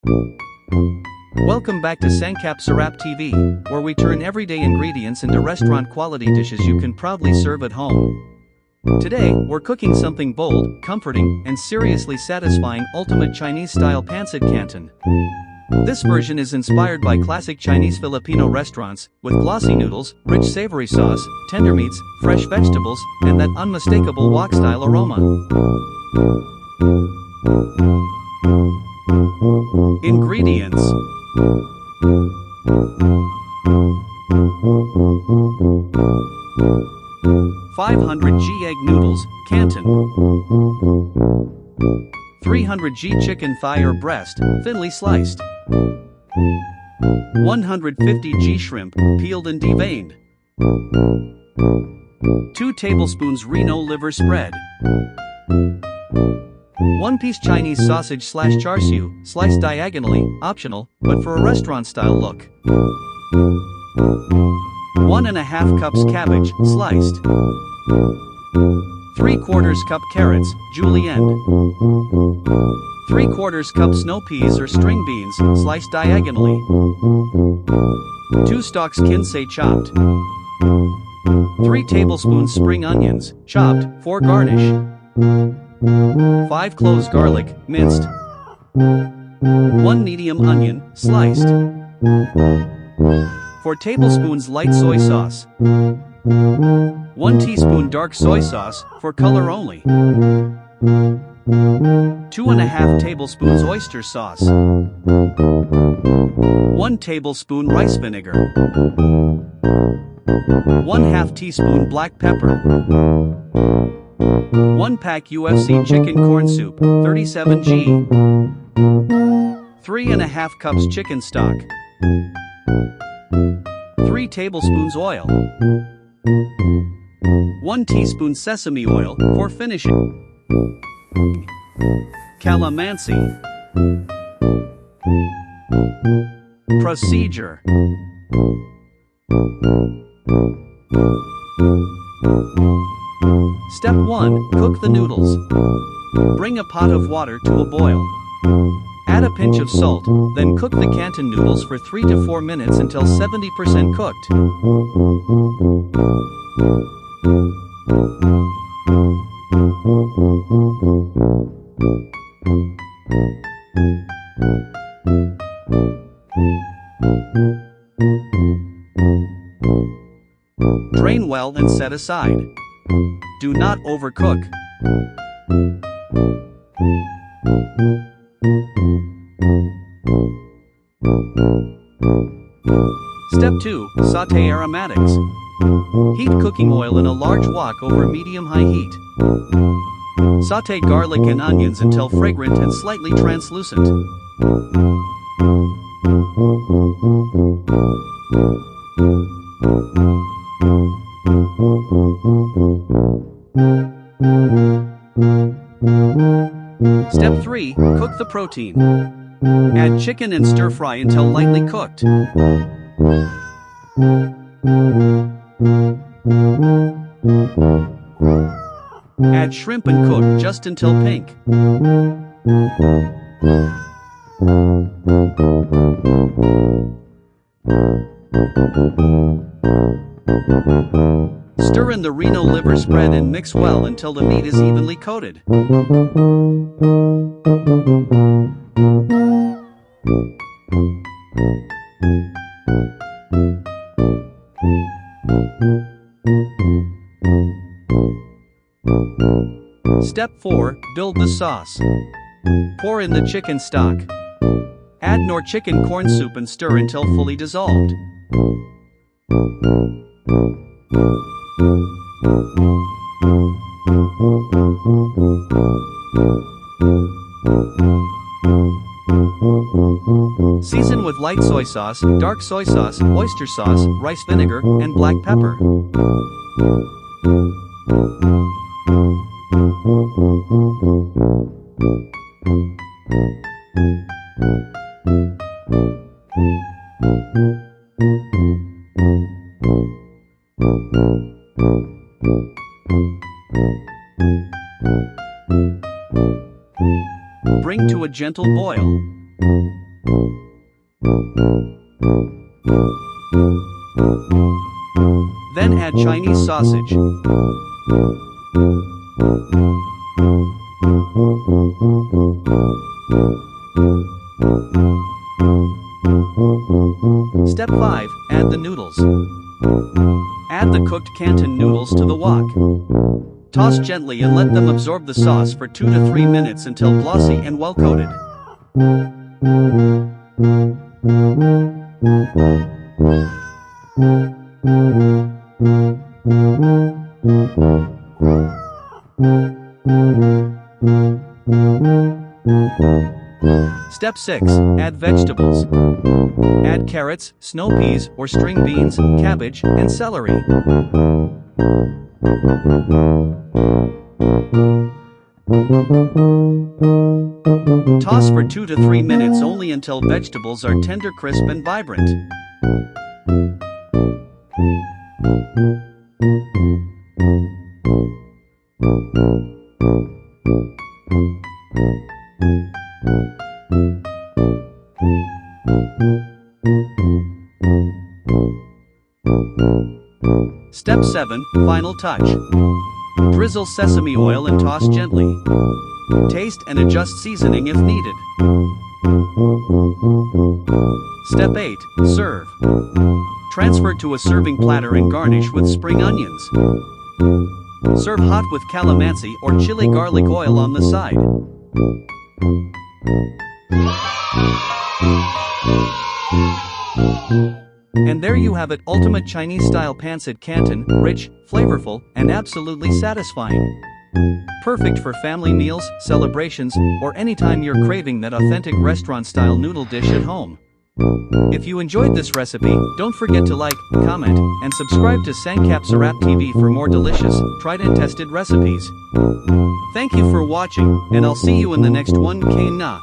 Welcome back to Sangkap Sarap TV, where we turn everyday ingredients into restaurant-quality dishes you can proudly serve at home. Today, we're cooking something bold, comforting, and seriously satisfying ultimate Chinese-style Pancit Canton. This version is inspired by classic Chinese Filipino restaurants, with glossy noodles, rich savory sauce, tender meats, fresh vegetables, and that unmistakable wok-style aroma. Ingredients: 500g egg noodles, Canton. 300g chicken thigh or breast, thinly sliced. 150g shrimp, peeled and deveined. 2 tablespoons RENO liver spread. 1 piece Chinese sausage / char siu, sliced diagonally, optional, but for a restaurant-style look. 1½ cups cabbage, sliced. 3/4 cup carrots, julienned. 3/4 cup snow peas or string beans, sliced diagonally. 2 stalks kintsay chopped. 3 tablespoons spring onions, chopped, for garnish. 5 cloves garlic, minced. 1 medium onion, sliced. 4 tablespoons light soy sauce. 1 teaspoon dark soy sauce, for color only. 2½ tablespoons oyster sauce. 1 tablespoon rice vinegar. 1/2 teaspoon black pepper. 1 pack UFC chicken corn soup, 37g. 3½ cups chicken stock. 3 tablespoons oil. 1 teaspoon sesame oil, for finishing. Calamansi. Procedure. Step 1. Cook the noodles. Bring a pot of water to a boil. Add a pinch of salt, then cook the Canton noodles for 3 to 4 minutes until 70% cooked. Drain well and set aside. Do not overcook. Step 2. Sauté aromatics. Heat cooking oil in a large wok over medium-high heat. Sauté garlic and onions until fragrant and slightly translucent. Step 3. Cook the protein. Add chicken and stir-fry until lightly cooked. Add shrimp and cook just until pink. Stir in the RENO liver spread and mix well until the meat is evenly coated. Step 4. Build the sauce. Pour in the chicken stock. Add more chicken corn soup and stir until fully dissolved. Season with light soy sauce, dark soy sauce, oyster sauce, rice vinegar, and black pepper. Bring to a gentle boil. that Chinese sausage. Step 5. Add the noodles. Add the cooked Canton noodles to the wok. Toss gently and let them absorb the sauce for 2 to 3 minutes until glossy and well coated. Step 6. Add vegetables. Add carrots, snow peas or string beans, cabbage, and celery. Toss for 2 to 3 minutes only until vegetables are tender, crisp, and vibrant. Step 7. Final touch. Drizzle sesame oil and toss gently. Taste and adjust seasoning if needed. Step 8. Serve. Transfer to a serving platter and garnish with spring onions. Serve hot with calamansi or chili garlic oil on the side. And there you have it, ultimate Chinese-style Pancit Canton, rich, flavorful, and absolutely satisfying. Perfect for family meals, celebrations, or anytime you're craving that authentic restaurant-style noodle dish at home. If you enjoyed this recipe, don't forget to like, comment, and subscribe to Sangkap Sarap TV for more delicious, tried and tested recipes. Thank you for watching, and I'll see you in the next one. Kain na.